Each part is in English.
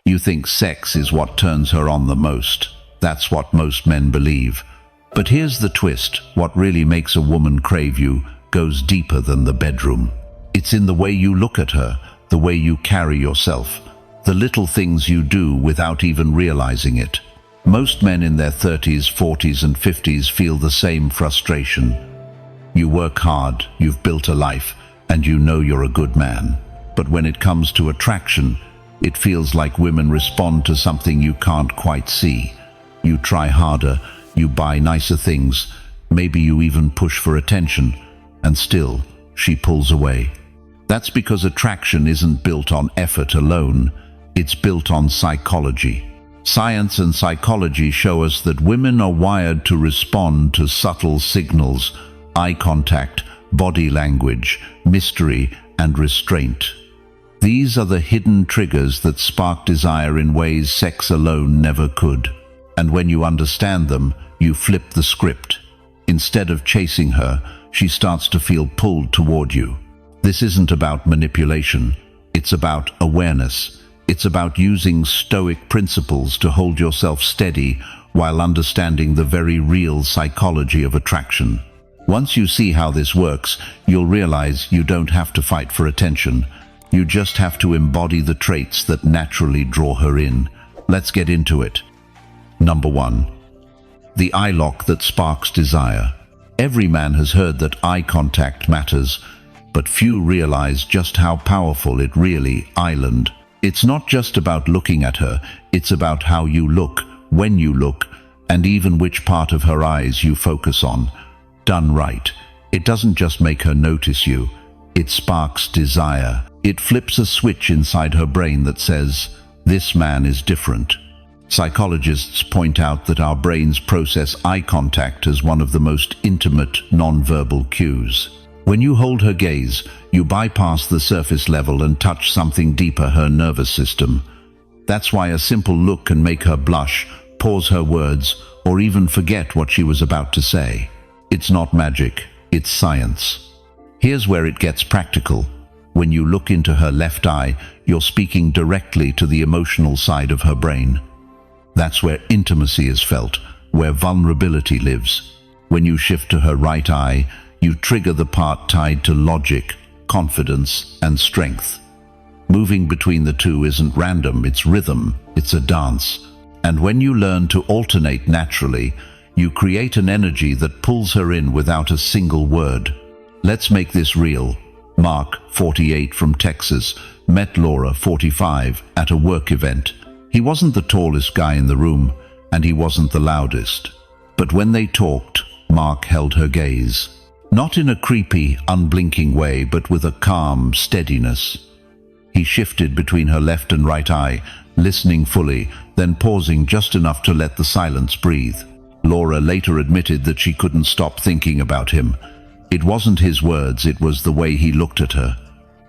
You think sex is what turns her on the most. That's what most men believe. But here's the twist. What really makes a woman crave you goes deeper than the bedroom. It's in the way you look at her, the way you carry yourself, the little things you do without even realizing it. Most men in their 30s, 40s and 50s feel the same frustration. You work hard, you've built a life, and you know you're a good man. But when it comes to attraction, it feels like women respond to something you can't quite see. You try harder, you buy nicer things, maybe you even push for attention, and still, she pulls away. That's because attraction isn't built on effort alone, it's built on psychology. Science and psychology show us that women are wired to respond to subtle signals, eye contact, body language, mystery, and restraint. These are the hidden triggers that spark desire in ways sex alone never could. And when you understand them, you flip the script. Instead of chasing her, she starts to feel pulled toward you. This isn't about manipulation. It's about awareness. It's about using Stoic principles to hold yourself steady while understanding the very real psychology of attraction. Once you see how this works, you'll realize you don't have to fight for attention. You just have to embody the traits that naturally draw her in. Let's get into it. Number 1. The eye lock that sparks desire. Every man has heard that eye contact matters, but few realize just how powerful it really is. It's not just about looking at her, it's about how you look, when you look, and even which part of her eyes you focus on. Done right, it doesn't just make her notice you, it sparks desire. It flips a switch inside her brain that says, "This man is different." Psychologists point out that our brains process eye contact as one of the most intimate, non-verbal cues. When you hold her gaze, you bypass the surface level and touch something deeper, her nervous system. That's why a simple look can make her blush, pause her words, or even forget what she was about to say. It's not magic, it's science. Here's where it gets practical. When you look into her left eye, you're speaking directly to the emotional side of her brain. That's where intimacy is felt, where vulnerability lives. When you shift to her right eye, you trigger the part tied to logic, confidence, and strength. Moving between the two isn't random, it's rhythm, it's a dance. And when you learn to alternate naturally, you create an energy that pulls her in without a single word. Let's make this real. Mark, 48 from Texas, met Laura, 45, at a work event. He wasn't the tallest guy in the room, and he wasn't the loudest. But when they talked, Mark held her gaze. Not in a creepy, unblinking way, but with a calm steadiness. He shifted between her left and right eye, listening fully, then pausing just enough to let the silence breathe. Laura later admitted that she couldn't stop thinking about him. It wasn't his words, it was the way he looked at her.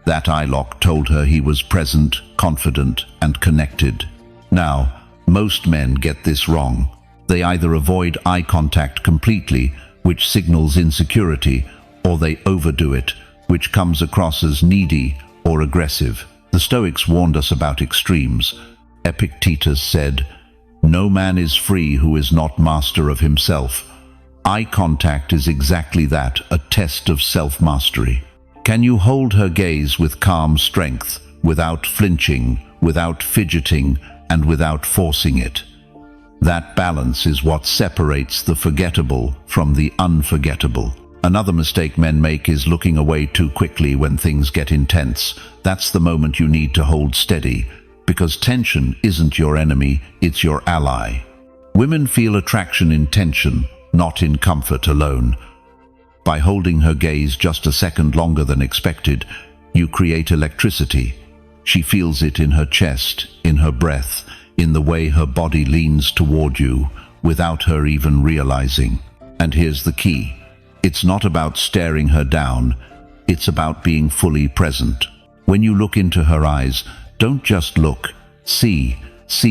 That eye lock told her he was present, confident, and connected. Now, most men get this wrong. They either avoid eye contact completely, which signals insecurity, or they overdo it, which comes across as needy or aggressive. The Stoics warned us about extremes. Epictetus said, "No man is free who is not master of himself." Eye contact is exactly that, a test of self-mastery. Can you hold her gaze with calm strength, without flinching, without fidgeting, and without forcing it? That balance is what separates the forgettable from the unforgettable. Another mistake men make is looking away too quickly when things get intense. That's the moment you need to hold steady, because tension isn't your enemy, it's your ally. Women feel attraction in tension, not in comfort alone. By holding her gaze just a second longer than expected, you create electricity. She feels it in her chest, in her breath, in the way her body leans toward you, without her even realizing. And here's the key. It's not about staring her down, it's about being fully present. When you look into her eyes, don't just look. See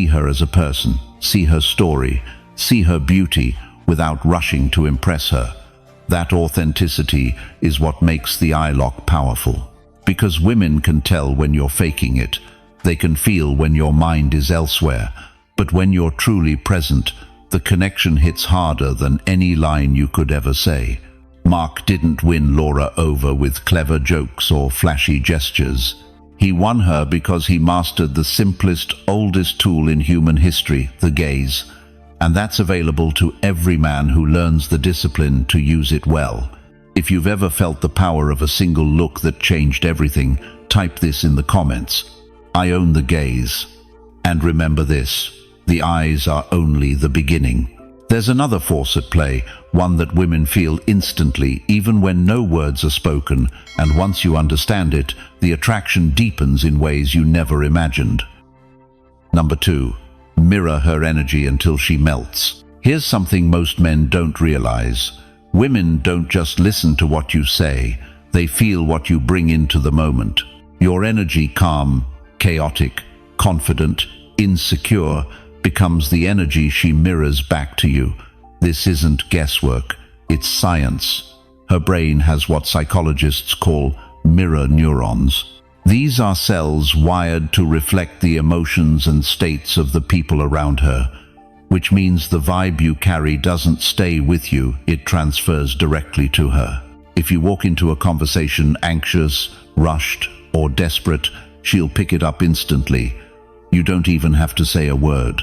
her as a person, see her story, see her beauty, without rushing to impress her. That authenticity is what makes the eye lock powerful. Because women can tell when you're faking it. They can feel when your mind is elsewhere, but when you're truly present, the connection hits harder than any line you could ever say. Mark didn't win Laura over with clever jokes or flashy gestures. He won her because he mastered the simplest, oldest tool in human history, the gaze. And that's available to every man who learns the discipline to use it well. If you've ever felt the power of a single look that changed everything, type this in the comments. I own the gaze. And remember this, the eyes are only the beginning. There's another force at play, one that women feel instantly, even when no words are spoken, and once you understand it, the attraction deepens in ways you never imagined. Number 2. Mirror her energy until she melts. Here's something most men don't realize. Women don't just listen to what you say, they feel what you bring into the moment. Your energy, calm, chaotic, confident, insecure, becomes the energy she mirrors back to you. This isn't guesswork, it's science. Her brain has what psychologists call mirror neurons. These are cells wired to reflect the emotions and states of the people around her, which means the vibe you carry doesn't stay with you, it transfers directly to her. If you walk into a conversation anxious, rushed, or desperate, she'll pick it up instantly. You don't even have to say a word.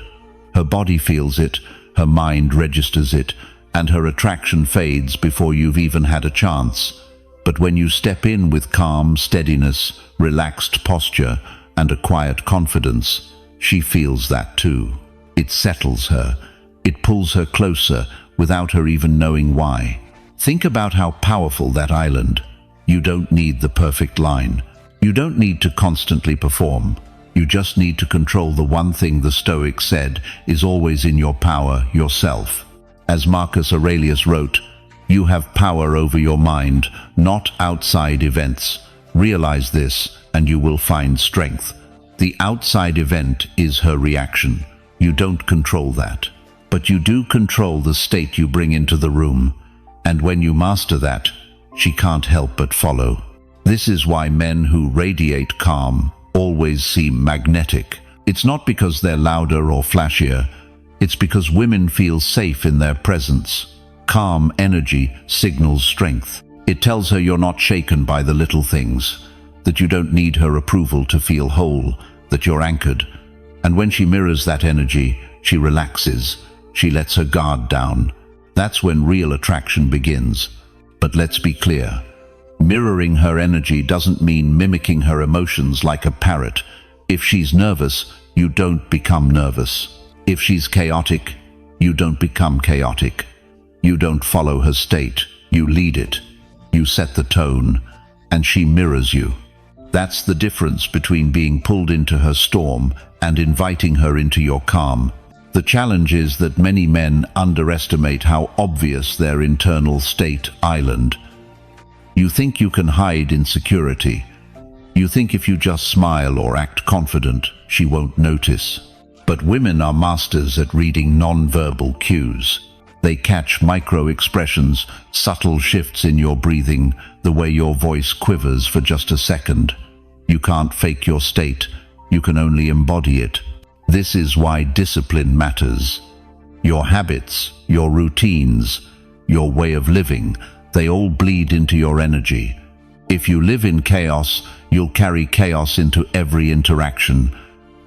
Her body feels it, her mind registers it, and her attraction fades before you've even had a chance. But when you step in with calm steadiness, relaxed posture, and a quiet confidence, she feels that too. It settles her. It pulls her closer without her even knowing why. Think about how powerful that island. You don't need the perfect line. You don't need to constantly perform. You just need to control the one thing the Stoics said is always in your power, yourself. As Marcus Aurelius wrote, "You have power over your mind, not outside events. Realize this, and you will find strength." The outside event is her reaction. You don't control that. But you do control the state you bring into the room. And when you master that, she can't help but follow. This is why men who radiate calm always seem magnetic. It's not because they're louder or flashier. It's because women feel safe in their presence. Calm energy signals strength. It tells her you're not shaken by the little things, that you don't need her approval to feel whole, that you're anchored. And when she mirrors that energy, she relaxes. She lets her guard down. That's when real attraction begins. But let's be clear. Mirroring her energy doesn't mean mimicking her emotions like a parrot. If she's nervous, you don't become nervous. If she's chaotic, you don't become chaotic. You don't follow her state, you lead it. You set the tone, and she mirrors you. That's the difference between being pulled into her storm and inviting her into your calm. The challenge is that many men underestimate how obvious their internal state island. You think you can hide insecurity. You think if you just smile or act confident, she won't notice. But women are masters at reading non-verbal cues. They catch micro-expressions, subtle shifts in your breathing, the way your voice quivers for just a second. You can't fake your state. You can only embody it. This is why discipline matters. Your habits, your routines, your way of living, they all bleed into your energy. If you live in chaos, you'll carry chaos into every interaction.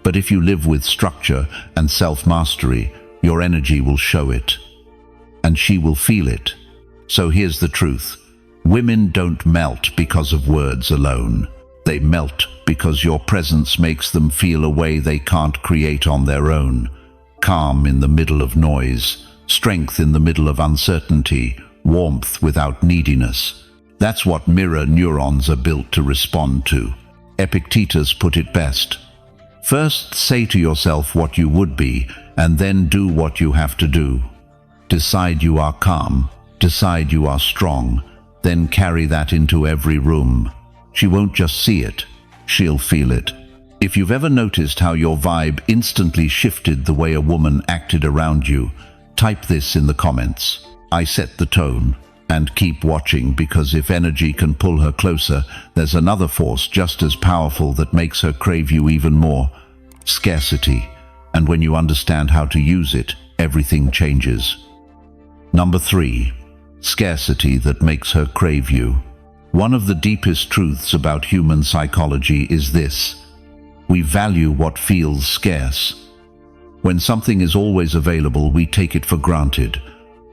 But if you live with structure and self-mastery, your energy will show it. And she will feel it. So here's the truth. Women don't melt because of words alone. They melt because your presence makes them feel a way they can't create on their own. Calm in the middle of noise, strength in the middle of uncertainty, warmth without neediness. That's what mirror neurons are built to respond to. Epictetus put it best. First say to yourself what you would be, and then do what you have to do. Decide you are calm, decide you are strong, then carry that into every room. She won't just see it, she'll feel it. If you've ever noticed how your vibe instantly shifted the way a woman acted around you, type this in the comments. I set the tone. And keep watching, because if energy can pull her closer, there's another force just as powerful that makes her crave you even more. Scarcity. And when you understand how to use it, everything changes. Number 3. Scarcity that makes her crave you. One of the deepest truths about human psychology is this: we value what feels scarce. When something is always available, we take it for granted.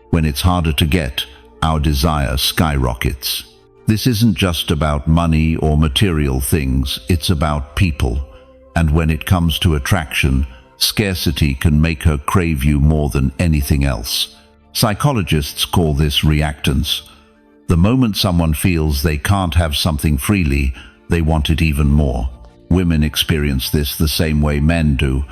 When it's harder to get, our desire skyrockets. This isn't just about money or material things, it's about people. And when it comes to attraction, scarcity can make her crave you more than anything else. Psychologists call this reactance. The moment someone feels they can't have something freely, they want it even more. Women experience this the same way men do.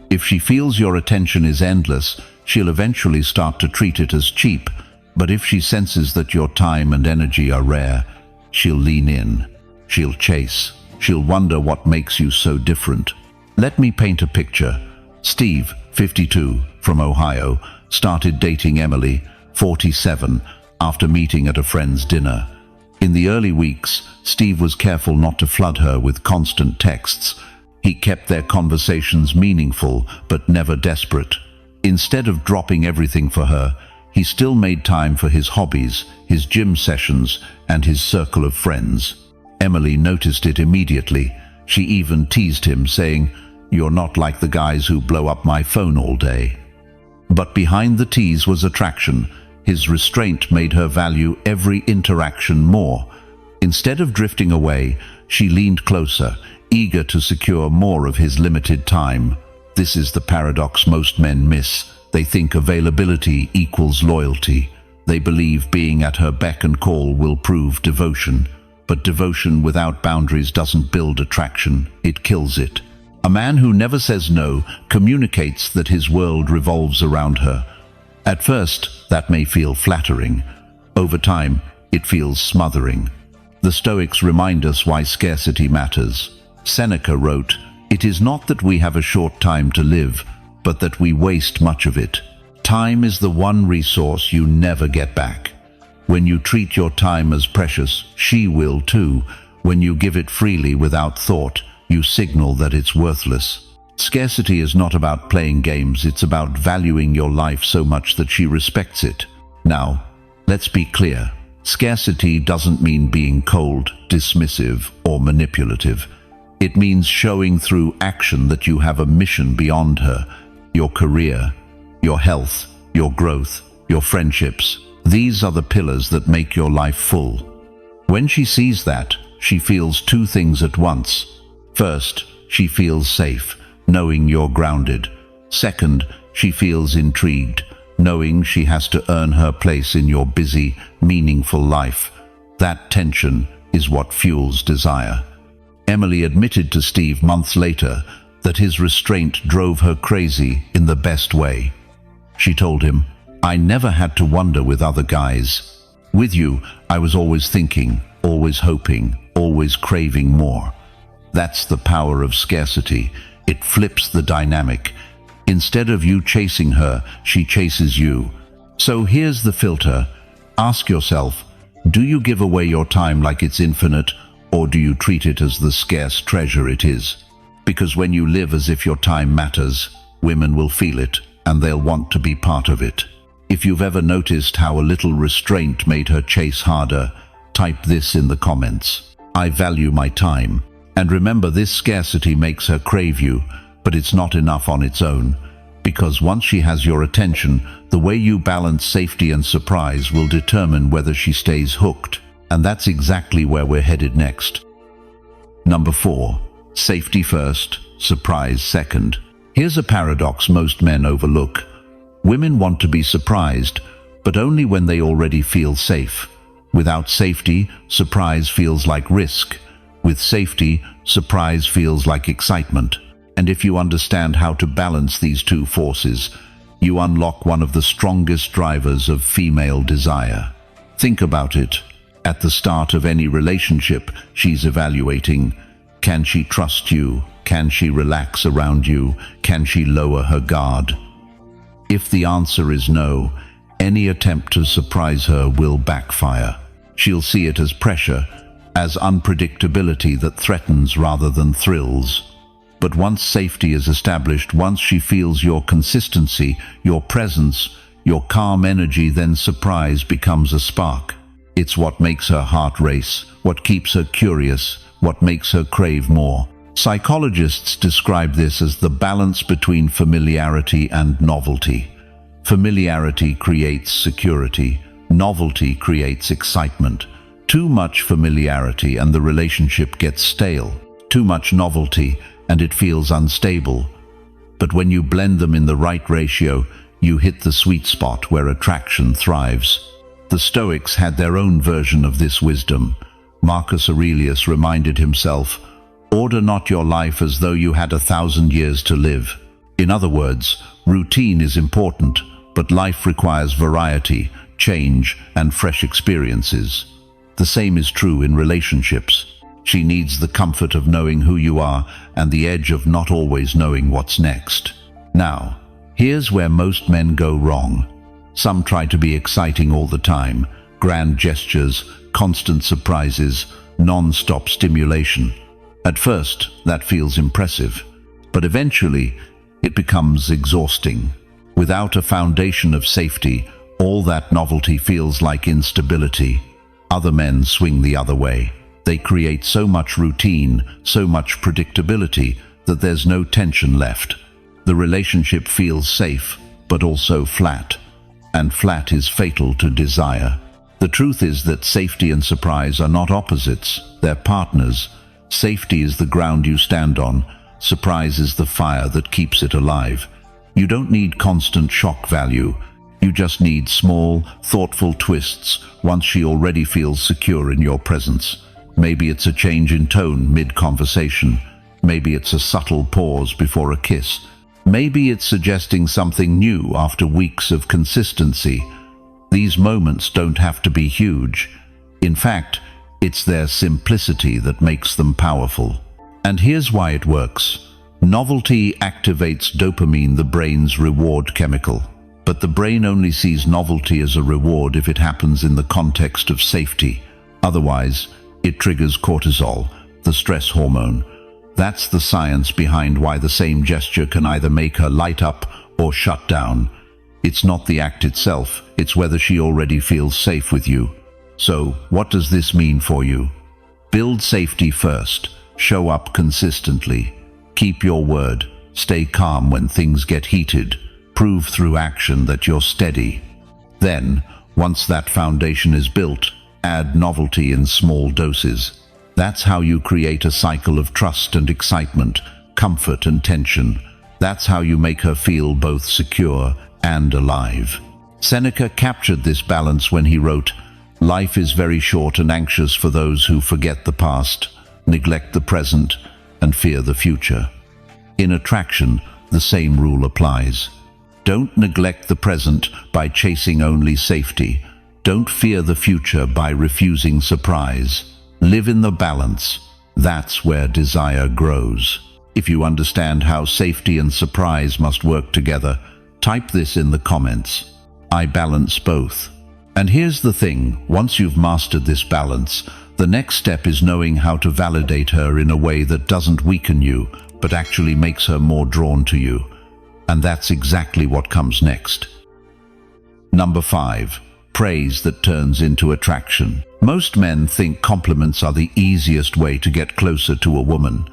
If she feels your attention is endless, she'll eventually start to treat it as cheap. But if she senses that your time and energy are rare, she'll lean in. She'll chase. She'll wonder what makes you so different. Let me paint a picture. Steve, 52, from Ohio, started dating Emily, 47, after meeting at a friend's dinner. In the early weeks, Steve was careful not to flood her with constant texts. He kept their conversations meaningful, but never desperate. Instead of dropping everything for her, he still made time for his hobbies, his gym sessions, and his circle of friends. Emily noticed it immediately. She even teased him, saying, "You're not like the guys who blow up my phone all day." But behind the tease was attraction. His restraint made her value every interaction more. Instead of drifting away, she leaned closer, eager to secure more of his limited time. This is the paradox most men miss. They think availability equals loyalty. They believe being at her beck and call will prove devotion. But devotion without boundaries doesn't build attraction, it kills it. A man who never says no communicates that his world revolves around her. At first, that may feel flattering. Over time, it feels smothering. The Stoics remind us why scarcity matters. Seneca wrote, "It is not that we have a short time to live, but that we waste much of it. Time is the one resource you never get back. When you treat your time as precious, she will too. When you give it freely without thought, you signal that it's worthless." Scarcity is not about playing games, it's about valuing your life so much that she respects it. Now, let's be clear. Scarcity doesn't mean being cold, dismissive, or manipulative. It means showing through action that you have a mission beyond her. Your career, your health, your growth, your friendships. These are the pillars that make your life full. When she sees that, she feels two things at once. First, she feels safe, knowing you're grounded. Second, she feels intrigued, knowing she has to earn her place in your busy, meaningful life. That tension is what fuels desire. Emily admitted to Steve months later that his restraint drove her crazy in the best way. She told him, "I never had to wonder with other guys. With you, I was always thinking, always hoping, always craving more." That's the power of scarcity. It flips the dynamic. Instead of you chasing her, she chases you. So here's the filter. Ask yourself, do you give away your time like it's infinite, or do you treat it as the scarce treasure it is? Because when you live as if your time matters, women will feel it, and they'll want to be part of it. If you've ever noticed how a little restraint made her chase harder, type this in the comments. I value my time. And remember, this scarcity makes her crave you, but it's not enough on its own. Because once she has your attention, the way you balance safety and surprise will determine whether she stays hooked. And that's exactly where we're headed next. Number 4. Safety first, surprise second. Here's a paradox most men overlook. Women want to be surprised, but only when they already feel safe. Without safety, surprise feels like risk. With safety, surprise feels like excitement. And if you understand how to balance these two forces, you unlock one of the strongest drivers of female desire. Think about it. At the start of any relationship, she's evaluating, can she trust you? Can she relax around you? Can she lower her guard? If the answer is no, Any attempt to surprise her will backfire. She'll see it as pressure, as unpredictability that threatens rather than thrills. But once safety is established, once she feels your consistency, your presence, your calm energy, then surprise becomes a spark. It's what makes her heart race, what keeps her curious, what makes her crave more. Psychologists describe this as the balance between familiarity and novelty. Familiarity creates security. Novelty creates excitement. Too much familiarity and the relationship gets stale. Too much novelty and it feels unstable. But when you blend them in the right ratio, you hit the sweet spot where attraction thrives. The Stoics had their own version of this wisdom. Marcus Aurelius reminded himself, "Order not your life as though you had 1,000 years to live." In other words, routine is important, but life requires variety, change, and fresh experiences. The same is true in relationships. She needs the comfort of knowing who you are and the edge of not always knowing what's next. Now, here's where most men go wrong. Some try to be exciting all the time, grand gestures, constant surprises, non-stop stimulation. At first, that feels impressive, but eventually, it becomes exhausting. Without a foundation of safety, all that novelty feels like instability. Other men swing the other way. They create so much routine, so much predictability, that there's no tension left. The relationship feels safe, but also flat. And flat is fatal to desire. The truth is that safety and surprise are not opposites, they're partners. Safety is the ground you stand on. Surprise is the fire that keeps it alive. You don't need constant shock value. You just need small, thoughtful twists once she already feels secure in your presence. Maybe it's a change in tone mid-conversation. Maybe it's a subtle pause before a kiss. Maybe it's suggesting something new after weeks of consistency. These moments don't have to be huge. In fact, it's their simplicity that makes them powerful. And here's why it works. Novelty activates dopamine, the brain's reward chemical. But the brain only sees novelty as a reward if it happens in the context of safety. Otherwise, it triggers cortisol, the stress hormone. That's the science behind why the same gesture can either make her light up or shut down. It's not the act itself, it's whether she already feels safe with you. So, what does this mean for you? Build safety first. Show up consistently. Keep your word. Stay calm when things get heated. Prove through action that you're steady. Then, once that foundation is built, add novelty in small doses. That's how you create a cycle of trust and excitement, comfort and tension. That's how you make her feel both secure and alive. Seneca captured this balance when he wrote, "Life is very short and anxious for those who forget the past, neglect the present, and fear the future." In attraction, the same rule applies. Don't neglect the present by chasing only safety. Don't fear the future by refusing surprise. Live in the balance. That's where desire grows. If you understand how safety and surprise must work together, type this in the comments. I balance both. And here's the thing, once you've mastered this balance, the next step is knowing how to validate her in a way that doesn't weaken you, but actually makes her more drawn to you. And that's exactly what comes next. Number 5. Praise that turns into attraction. Most men think compliments are the easiest way to get closer to a woman.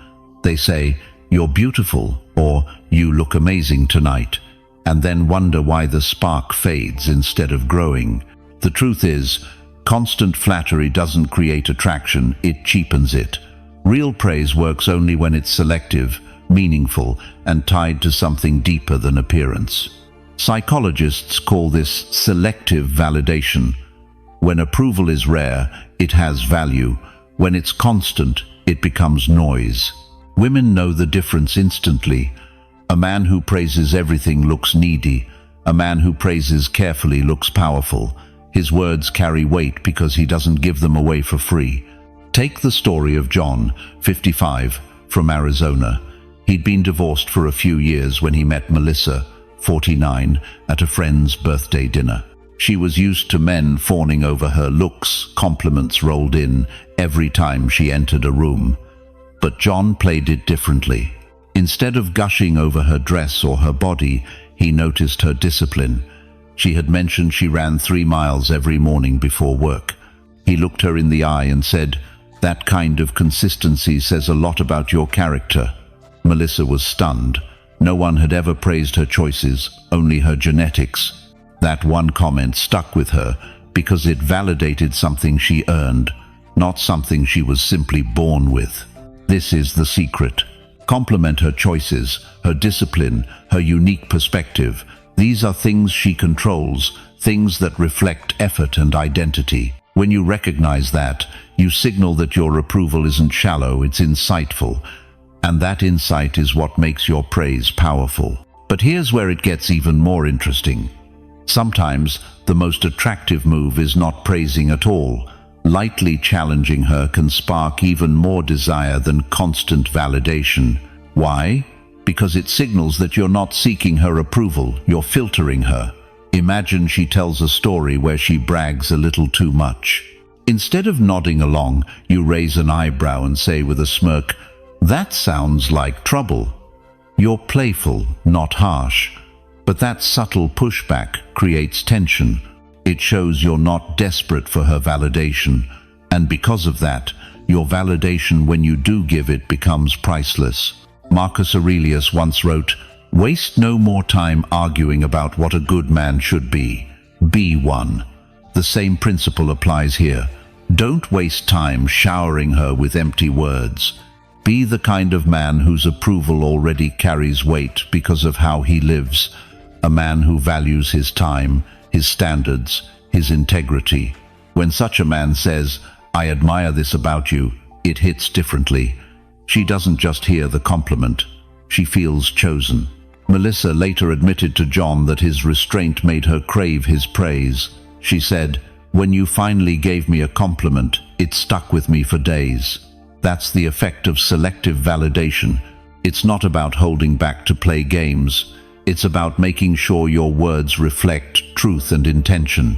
They say, "You're beautiful," or "You look amazing tonight," and then wonder why the spark fades instead of growing. The truth is, constant flattery doesn't create attraction, it cheapens it. Real praise works only when it's selective, meaningful, and tied to something deeper than appearance. Psychologists call this selective validation. When approval is rare, it has value. When it's constant, it becomes noise. Women know the difference instantly. A man who praises everything looks needy. A man who praises carefully looks powerful. His words carry weight because he doesn't give them away for free. Take the story of John, 55, from Arizona. He'd been divorced for a few years when he met Melissa, 49, at a friend's birthday dinner. She was used to men fawning over her looks, compliments rolled in every time she entered a room. But John played it differently. Instead of gushing over her dress or her body, he noticed her discipline. She had mentioned she ran 3 miles every morning before work. He looked her in the eye and said, "That kind of consistency says a lot about your character." Melissa was stunned. No one had ever praised her choices, only her genetics. That one comment stuck with her because it validated something she earned, not something she was simply born with. This is the secret. Compliment her choices, her discipline, her unique perspective. These are things she controls, things that reflect effort and identity. When you recognize that, you signal that your approval isn't shallow, it's insightful. And that insight is what makes your praise powerful. But here's where it gets even more interesting. Sometimes the most attractive move is not praising at all. Lightly challenging her can spark even more desire than constant validation. Why? Because it signals that you're not seeking her approval, you're filtering her. Imagine she tells a story where she brags a little too much. Instead of nodding along, you raise an eyebrow and say with a smirk, "That sounds like trouble." You're playful, not harsh. But that subtle pushback creates tension. It shows you're not desperate for her validation. And because of that, your validation when you do give it becomes priceless. Marcus Aurelius once wrote, "Waste no more time arguing about what a good man should be. Be one." The same principle applies here. Don't waste time showering her with empty words. Be the kind of man whose approval already carries weight because of how he lives. A man who values his time, his standards, his integrity. When such a man says, "I admire this about you," it hits differently. She doesn't just hear the compliment, she feels chosen. Melissa later admitted to John that his restraint made her crave his praise. She said, "When you finally gave me a compliment, it stuck with me for days." That's the effect of selective validation. It's not about holding back to play games. It's about making sure your words reflect truth and intention.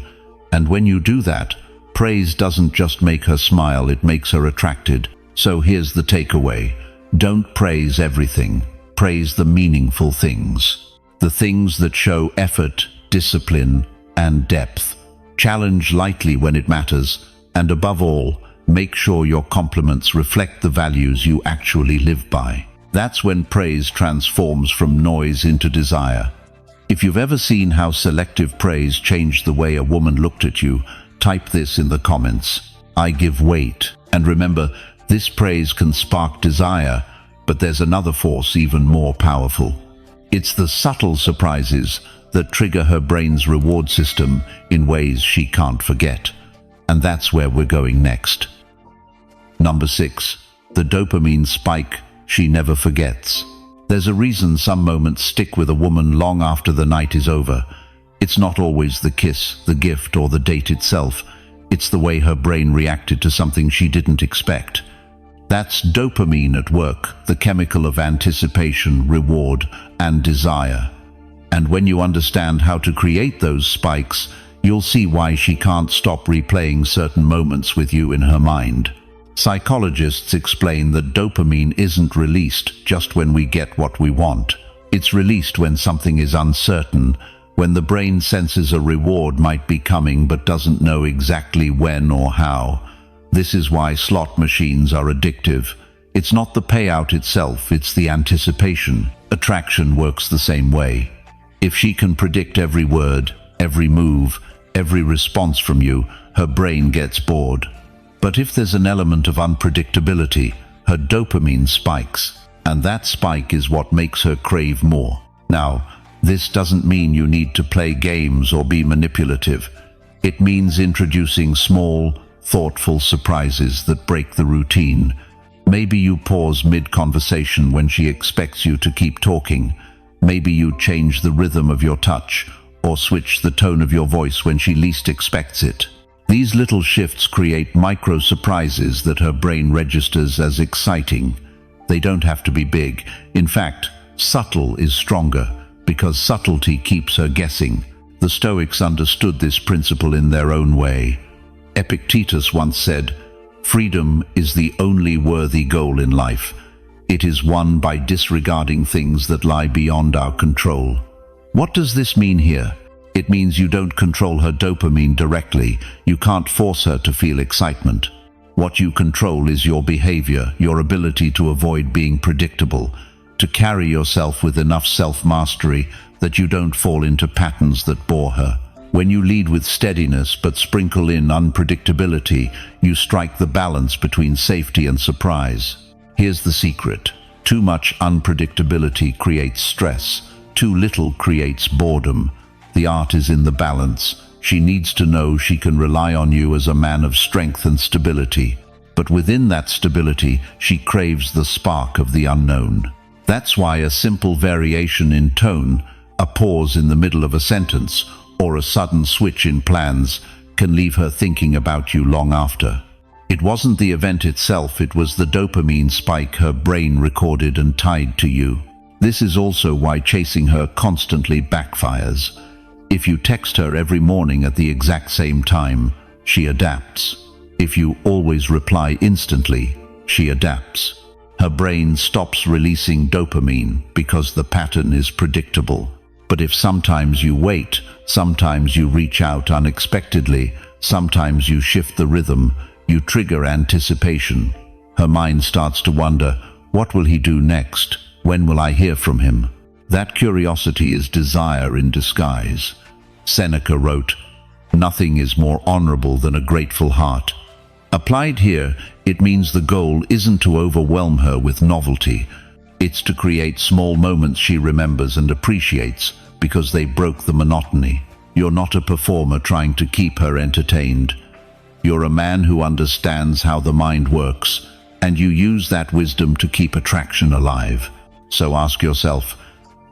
And when you do that, praise doesn't just make her smile, it makes her attracted. So here's the takeaway. Don't praise everything. Praise the meaningful things. The things that show effort, discipline, and depth. Challenge lightly when it matters. And above all, make sure your compliments reflect the values you actually live by. That's when praise transforms from noise into desire. If you've ever seen how selective praise changed the way a woman looked at you, type this in the comments. I give weight. And remember, this praise can spark desire, but there's another force even more powerful. It's the subtle surprises that trigger her brain's reward system in ways she can't forget. And that's where we're going next. Number 6. The dopamine spike she never forgets. There's a reason some moments stick with a woman long after the night is over. It's not always the kiss, the gift, or the date itself. It's the way her brain reacted to something she didn't expect. That's dopamine at work, the chemical of anticipation, reward, and desire. And when you understand how to create those spikes, you'll see why she can't stop replaying certain moments with you in her mind. Psychologists explain that dopamine isn't released just when we get what we want. It's released when something is uncertain, when the brain senses a reward might be coming but doesn't know exactly when or how. This is why slot machines are addictive. It's not the payout itself, it's the anticipation. Attraction works the same way. If she can predict every word, every move, every response from you, her brain gets bored. But if there's an element of unpredictability, her dopamine spikes, and that spike is what makes her crave more. Now, this doesn't mean you need to play games or be manipulative. It means introducing small, thoughtful surprises that break the routine. Maybe you pause mid-conversation when she expects you to keep talking. Maybe you change the rhythm of your touch, or switch the tone of your voice when she least expects it. These little shifts create micro-surprises that her brain registers as exciting. They don't have to be big. In fact, subtle is stronger, because subtlety keeps her guessing. The Stoics understood this principle in their own way. Epictetus once said, "Freedom is the only worthy goal in life. It is won by disregarding things that lie beyond our control." What does this mean here? It means you don't control her dopamine directly. You can't force her to feel excitement. What you control is your behavior, your ability to avoid being predictable, to carry yourself with enough self-mastery that you don't fall into patterns that bore her. When you lead with steadiness but sprinkle in unpredictability, you strike the balance between safety and surprise. Here's the secret. Too much unpredictability creates stress. Too little creates boredom. The art is in the balance. She needs to know she can rely on you as a man of strength and stability. But within that stability, she craves the spark of the unknown. That's why a simple variation in tone, a pause in the middle of a sentence, or a sudden switch in plans can leave her thinking about you long after. It wasn't the event itself, it was the dopamine spike her brain recorded and tied to you. This is also why chasing her constantly backfires. If you text her every morning at the exact same time, she adapts. If you always reply instantly, she adapts. Her brain stops releasing dopamine because the pattern is predictable. But if sometimes you wait, sometimes you reach out unexpectedly, sometimes you shift the rhythm, you trigger anticipation. Her mind starts to wonder, what will he do next? When will I hear from him? That curiosity is desire in disguise. Seneca wrote, "Nothing is more honorable than a grateful heart." Applied here, it means the goal isn't to overwhelm her with novelty. It's to create small moments she remembers and appreciates because they broke the monotony. You're not a performer trying to keep her entertained. You're a man who understands how the mind works, and you use that wisdom to keep attraction alive. So ask yourself,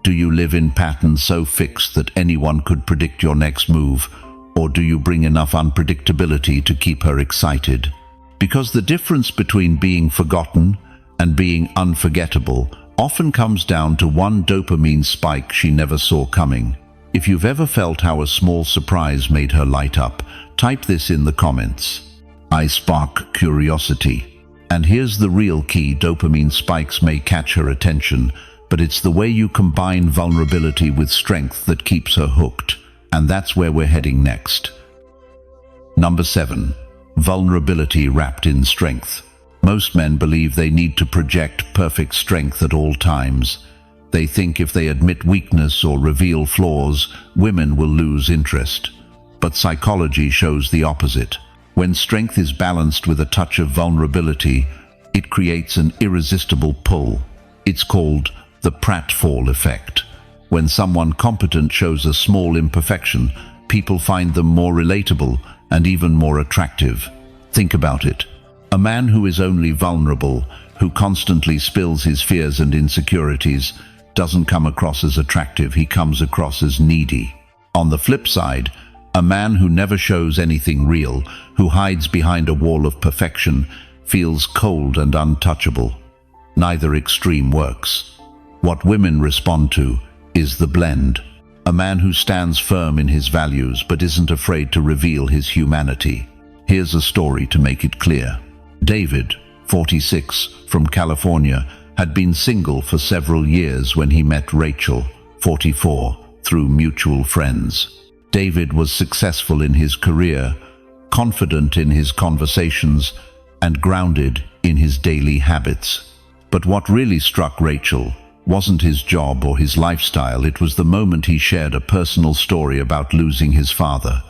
do you live in patterns so fixed that anyone could predict your next move, or do you bring enough unpredictability to keep her excited? Because the difference between being forgotten and being unforgettable often comes down to one dopamine spike she never saw coming. If you've ever felt how a small surprise made her light up, type this in the comments. I spark curiosity. And here's the real key: dopamine spikes may catch her attention, but it's the way you combine vulnerability with strength that keeps her hooked. And that's where we're heading next. Number 7. Vulnerability wrapped in strength. Most men believe they need to project perfect strength at all times. They think if they admit weakness or reveal flaws, women will lose interest. But psychology shows the opposite. When strength is balanced with a touch of vulnerability, it creates an irresistible pull. It's called the pratfall effect. When someone competent shows a small imperfection, people find them more relatable and even more attractive. Think about it. A man who is only vulnerable, who constantly spills his fears and insecurities, doesn't come across as attractive, he comes across as needy. On the flip side, a man who never shows anything real, who hides behind a wall of perfection, feels cold and untouchable. Neither extreme works. What women respond to is the blend. A man who stands firm in his values but isn't afraid to reveal his humanity. Here's a story to make it clear. David, 46, from California, had been single for several years when he met Rachel, 44, through mutual friends. David was successful in his career, confident in his conversations, and grounded in his daily habits. But what really struck Rachel wasn't his job or his lifestyle, it was the moment he shared a personal story about losing his father.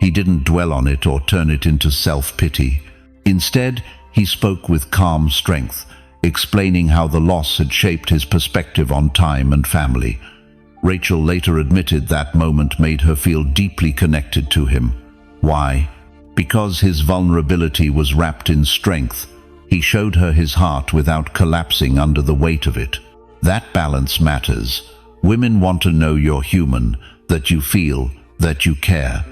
He didn't dwell on it or turn it into self-pity. Instead, he spoke with calm strength, explaining how the loss had shaped his perspective on time and family. Rachel later admitted that moment made her feel deeply connected to him. Why? Because his vulnerability was wrapped in strength. He showed her his heart without collapsing under the weight of it. That balance matters. Women want to know you're human, that you feel, that you care.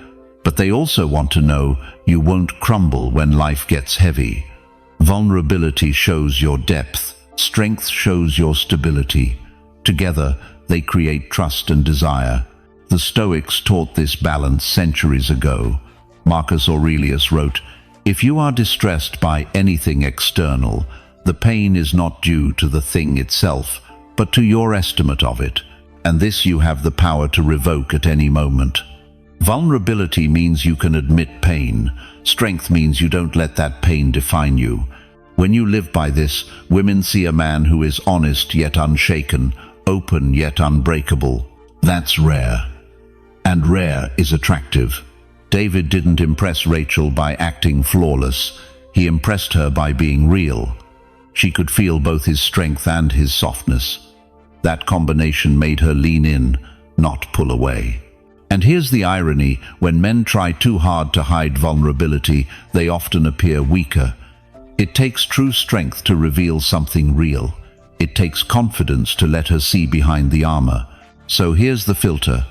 But they also want to know you won't crumble when life gets heavy. Vulnerability shows your depth. Strength shows your stability. Together, they create trust and desire. The Stoics taught this balance centuries ago. Marcus Aurelius wrote, "If you are distressed by anything external, the pain is not due to the thing itself, but to your estimate of it, and this you have the power to revoke at any moment." Vulnerability means you can admit pain. Strength means you don't let that pain define you. When you live by this, women see a man who is honest yet unshaken, open yet unbreakable. That's rare. And rare is attractive. David didn't impress Rachel by acting flawless. He impressed her by being real. She could feel both his strength and his softness. That combination made her lean in, not pull away. And here's the irony: when men try too hard to hide vulnerability, they often appear weaker. It takes true strength to reveal something real. It takes confidence to let her see behind the armor. So here's the filter.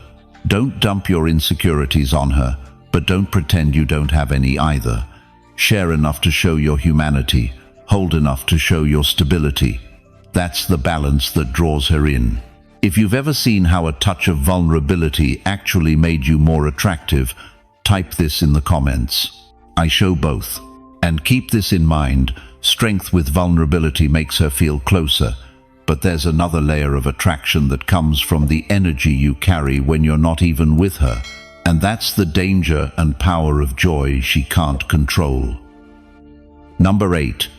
Don't dump your insecurities on her, but don't pretend you don't have any either. Share enough to show your humanity. Hold enough to show your stability. That's the balance that draws her in. If you've ever seen how a touch of vulnerability actually made you more attractive, type this in the comments. I show both. And keep this in mind: strength with vulnerability makes her feel closer, but there's another layer of attraction that comes from the energy you carry when you're not even with her. And that's the danger and power of joy she can't control. Number 8.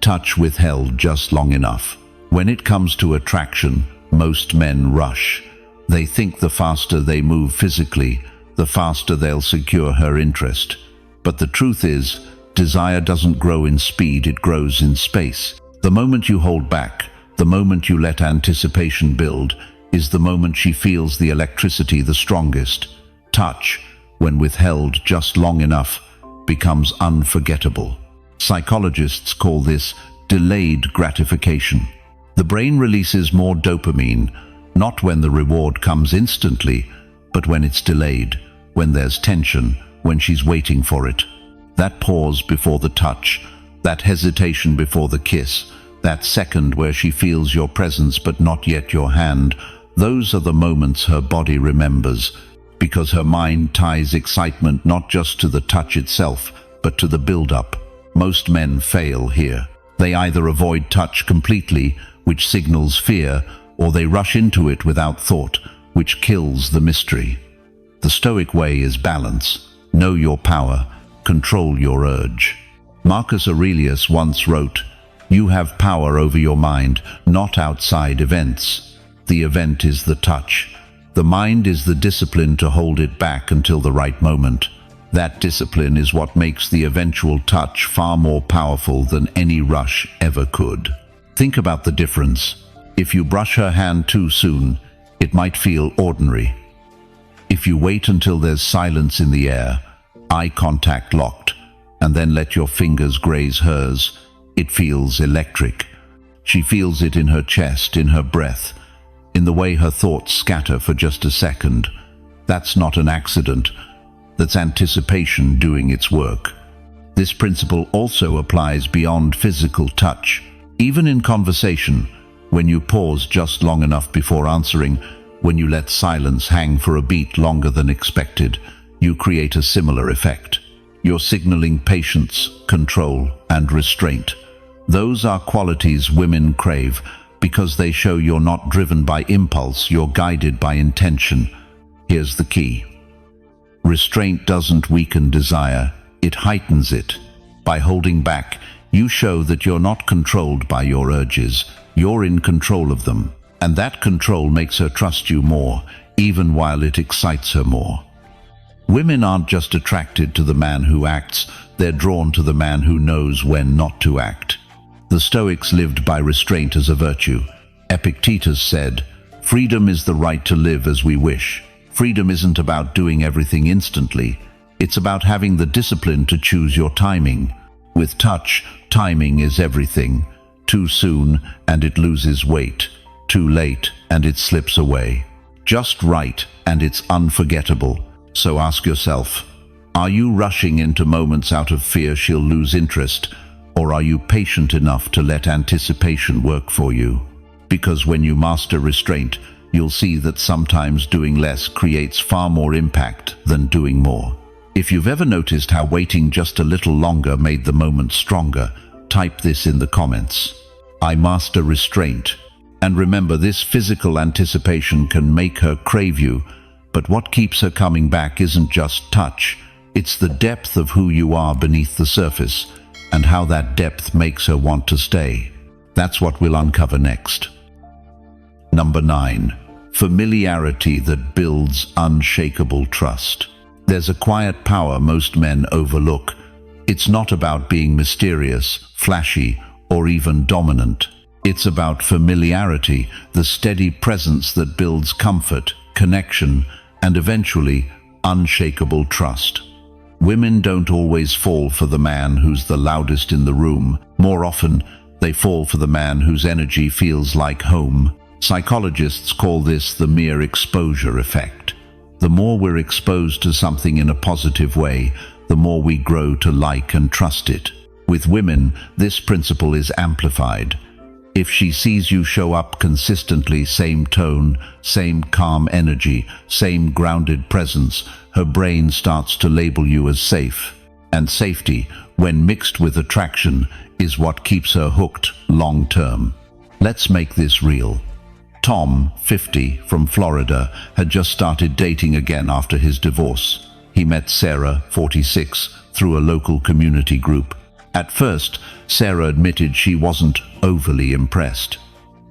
Touch withheld just long enough. When it comes to attraction, most men rush. They think the faster they move physically, the faster they'll secure her interest. But the truth is, desire doesn't grow in speed, it grows in space. The moment you hold back, the moment you let anticipation build, is the moment she feels the electricity the strongest. Touch, when withheld just long enough, becomes unforgettable. Psychologists call this delayed gratification. The brain releases more dopamine, not when the reward comes instantly, but when it's delayed, when there's tension, when she's waiting for it. That pause before the touch, that hesitation before the kiss, that second where she feels your presence but not yet your hand, those are the moments her body remembers, because her mind ties excitement not just to the touch itself, but to the build-up. Most men fail here. They either avoid touch completely, which signals fear, or they rush into it without thought, which kills the mystery. The Stoic way is balance. Know your power. Control your urge. Marcus Aurelius once wrote, "You have power over your mind, not outside events. The event is the touch. The mind is the discipline to hold it back until the right moment. That discipline is what makes the eventual touch far more powerful than any rush ever could." Think about the difference. If you brush her hand too soon, it might feel ordinary. If you wait until there's silence in the air, eye contact locked, and then let your fingers graze hers, it feels electric. She feels it in her chest, in her breath, in the way her thoughts scatter for just a second. That's not an accident. That's anticipation doing its work. This principle also applies beyond physical touch. Even in conversation, when you pause just long enough before answering, when you let silence hang for a beat longer than expected, you create a similar effect. You're signaling patience, control, and restraint. Those are qualities women crave because they show you're not driven by impulse, you're guided by intention. Here's the key. Restraint doesn't weaken desire, it heightens it. By holding back, you show that you're not controlled by your urges, you're in control of them. And that control makes her trust you more, even while it excites her more. Women aren't just attracted to the man who acts, they're drawn to the man who knows when not to act. The Stoics lived by restraint as a virtue. Epictetus said, "Freedom is the right to live as we wish." Freedom isn't about doing everything instantly. It's about having the discipline to choose your timing. With touch, timing is everything. Too soon, and it loses weight. Too late, and it slips away. Just right, and it's unforgettable. So ask yourself, are you rushing into moments out of fear she'll lose interest, or are you patient enough to let anticipation work for you? Because when you master restraint, you'll see that sometimes doing less creates far more impact than doing more. If you've ever noticed how waiting just a little longer made the moment stronger, type this in the comments. I master restraint. And remember, this physical anticipation can make her crave you, but what keeps her coming back isn't just touch, it's the depth of who you are beneath the surface, and how that depth makes her want to stay. That's what we'll uncover next. Number 9. Familiarity that builds unshakable trust. There's a quiet power most men overlook. It's not about being mysterious, flashy, or even dominant. It's about familiarity, the steady presence that builds comfort, connection, and eventually unshakable trust. Women don't always fall for the man who's the loudest in the room. More often, they fall for the man whose energy feels like home. Psychologists call this the mere exposure effect. The more we're exposed to something in a positive way, the more we grow to like and trust it. With women, this principle is amplified. If she sees you show up consistently, same tone, same calm energy, same grounded presence, her brain starts to label you as safe. And safety, when mixed with attraction, is what keeps her hooked long term. Let's make this real. Tom, 50, from Florida, had just started dating again after his divorce. He met Sarah, 46, through a local community group. At first, Sarah admitted she wasn't overly impressed.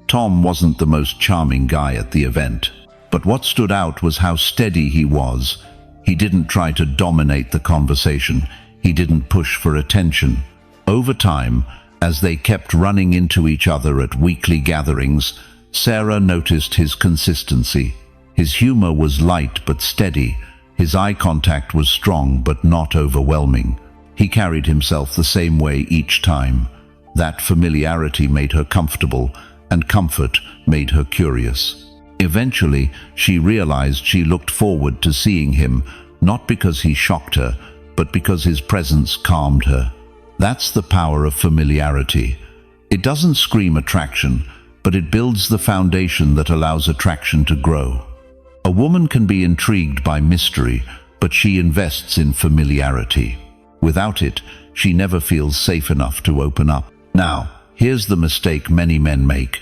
Tom wasn't the most charming guy at the event, but what stood out was how steady he was. He didn't try to dominate the conversation. He didn't push for attention. Over time, as they kept running into each other at weekly gatherings, Sarah noticed his consistency. His humor was light but steady. His eye contact was strong but not overwhelming. He carried himself the same way each time. That familiarity made her comfortable, and comfort made her curious. Eventually, she realized she looked forward to seeing him, not because he shocked her, but because his presence calmed her. That's the power of familiarity. It doesn't scream attraction, but it builds the foundation that allows attraction to grow. A woman can be intrigued by mystery, but she invests in familiarity. Without it, she never feels safe enough to open up. Now, here's the mistake many men make.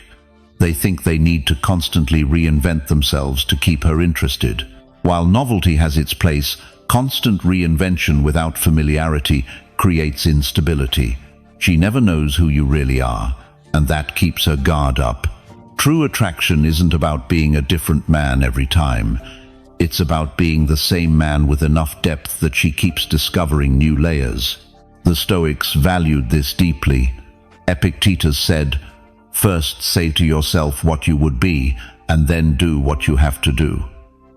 They think they need to constantly reinvent themselves to keep her interested. While novelty has its place, constant reinvention without familiarity creates instability. She never knows who you really are, and that keeps her guard up. True attraction isn't about being a different man every time. It's about being the same man with enough depth that she keeps discovering new layers. The Stoics valued this deeply. Epictetus said, "First say to yourself what you would be, and then do what you have to do."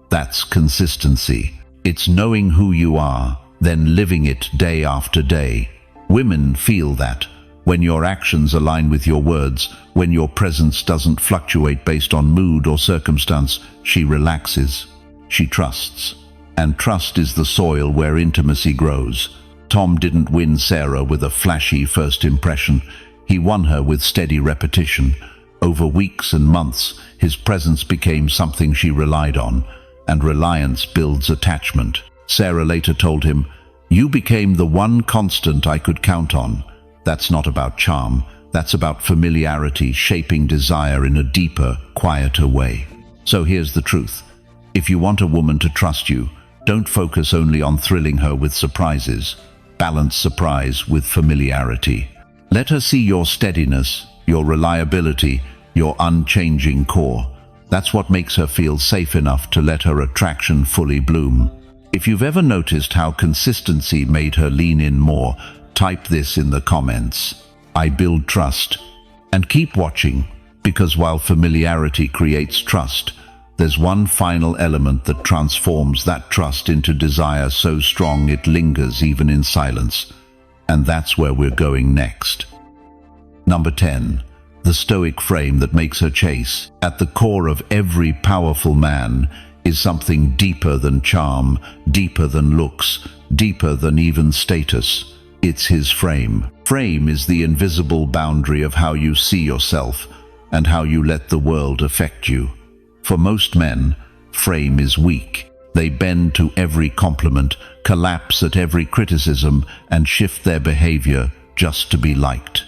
That's consistency. It's knowing who you are, then living it day after day. Women feel that. When your actions align with your words, when your presence doesn't fluctuate based on mood or circumstance, she relaxes. She trusts. And trust is the soil where intimacy grows. Tom didn't win Sarah with a flashy first impression. He won her with steady repetition. Over weeks and months, his presence became something she relied on, and reliance builds attachment. Sarah later told him, "You became the one constant I could count on." That's not about charm. That's about familiarity shaping desire in a deeper, quieter way. So here's the truth. If you want a woman to trust you, don't focus only on thrilling her with surprises. Balance surprise with familiarity. Let her see your steadiness, your reliability, your unchanging core. That's what makes her feel safe enough to let her attraction fully bloom. If you've ever noticed how consistency made her lean in more, type this in the comments. I build trust. And keep watching, because while familiarity creates trust, there's one final element that transforms that trust into desire so strong it lingers even in silence. And that's where we're going next. Number 10. The Stoic frame that makes her chase. At the core of every powerful man is something deeper than charm, deeper than looks, deeper than even status. It's his frame. Frame is the invisible boundary of how you see yourself and how you let the world affect you. For most men, frame is weak. They bend to every compliment, collapse at every criticism, and shift their behavior just to be liked.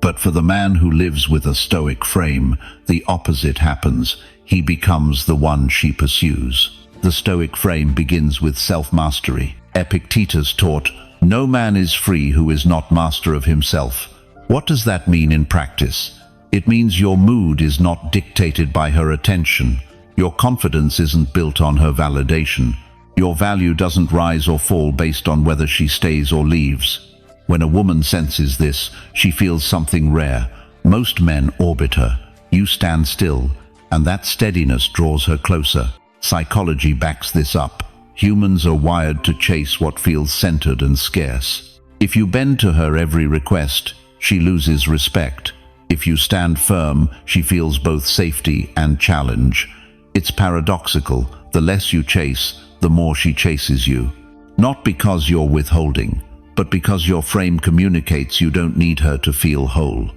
But for the man who lives with a stoic frame, the opposite happens. He becomes the one she pursues. The stoic frame begins with self-mastery. Epictetus taught, "No man is free who is not master of himself." What does that mean in practice? It means your mood is not dictated by her attention. Your confidence isn't built on her validation. Your value doesn't rise or fall based on whether she stays or leaves. When a woman senses this, she feels something rare. Most men orbit her. You stand still, and that steadiness draws her closer. Psychology backs this up. Humans are wired to chase what feels centered and scarce. If you bend to her every request, she loses respect. If you stand firm, she feels both safety and challenge. It's paradoxical. The less you chase, the more she chases you. Not because you're withholding, but because your frame communicates you don't need her to feel whole.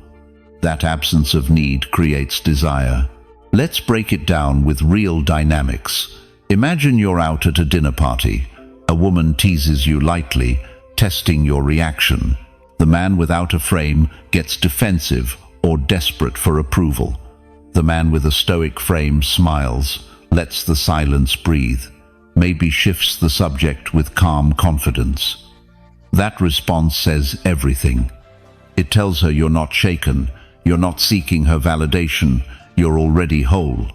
That absence of need creates desire. Let's break it down with real dynamics. Imagine you're out at a dinner party. A woman teases you lightly, testing your reaction. The man without a frame gets defensive or desperate for approval. The man with a stoic frame smiles, lets the silence breathe, maybe shifts the subject with calm confidence. That response says everything. It tells her you're not shaken, you're not seeking her validation, you're already whole.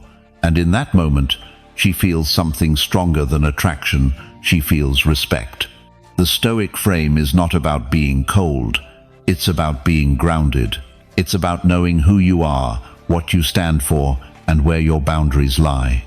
And in that moment, she feels something stronger than attraction. She feels respect. The stoic frame is not about being cold. It's about being grounded. It's about knowing who you are, what you stand for, and where your boundaries lie.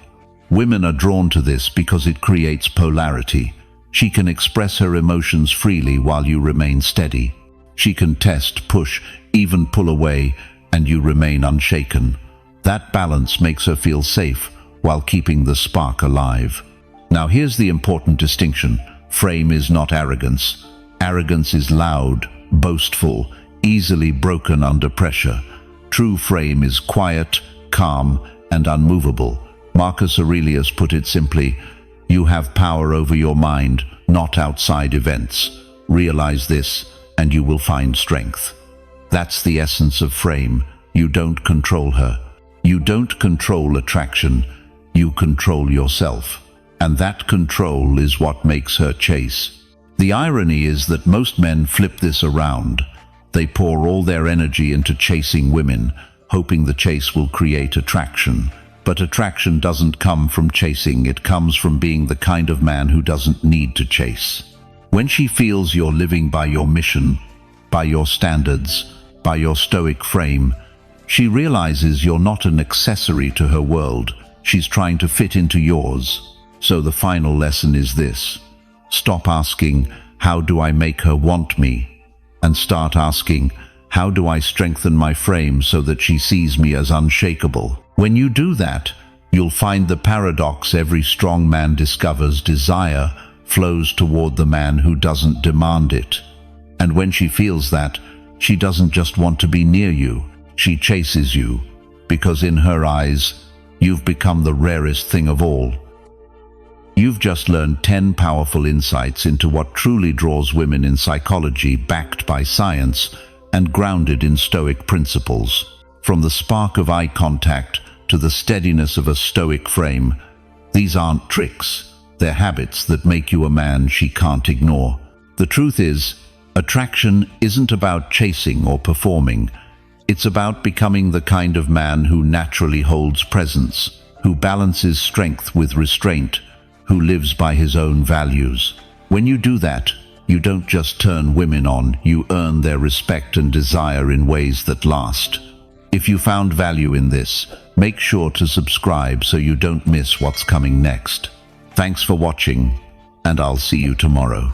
Women are drawn to this because it creates polarity. She can express her emotions freely while you remain steady. She can test, push, even pull away, and you remain unshaken. That balance makes her feel safe while keeping the spark alive. Now here's the important distinction. Frame is not arrogance. Arrogance is loud, boastful, easily broken under pressure. True frame is quiet, calm, and unmovable. Marcus Aurelius put it simply, "You have power over your mind, not outside events. Realize this, and you will find strength." That's the essence of frame. You don't control her. You don't control attraction. You control yourself. And that control is what makes her chase. The irony is that most men flip this around. They pour all their energy into chasing women, hoping the chase will create attraction. But attraction doesn't come from chasing, it comes from being the kind of man who doesn't need to chase. When she feels you're living by your mission, by your standards, by your stoic frame, she realizes you're not an accessory to her world. She's trying to fit into yours. So the final lesson is this. Stop asking, "How do I make her want me?" and start asking, "How do I strengthen my frame so that she sees me as unshakable?" When you do that, you'll find the paradox every strong man discovers. Desire flows toward the man who doesn't demand it. And when she feels that, she doesn't just want to be near you, she chases you, because in her eyes, you've become the rarest thing of all. You've just learned 10 powerful insights into what truly draws women in psychology, backed by science and grounded in Stoic principles. From the spark of eye contact to the steadiness of a Stoic frame, these aren't tricks, they're habits that make you a man she can't ignore. The truth is, attraction isn't about chasing or performing. It's about becoming the kind of man who naturally holds presence, who balances strength with restraint, who lives by his own values. When you do that, you don't just turn women on, you earn their respect and desire in ways that last. If you found value in this, make sure to subscribe so you don't miss what's coming next. Thanks for watching, and I'll see you tomorrow.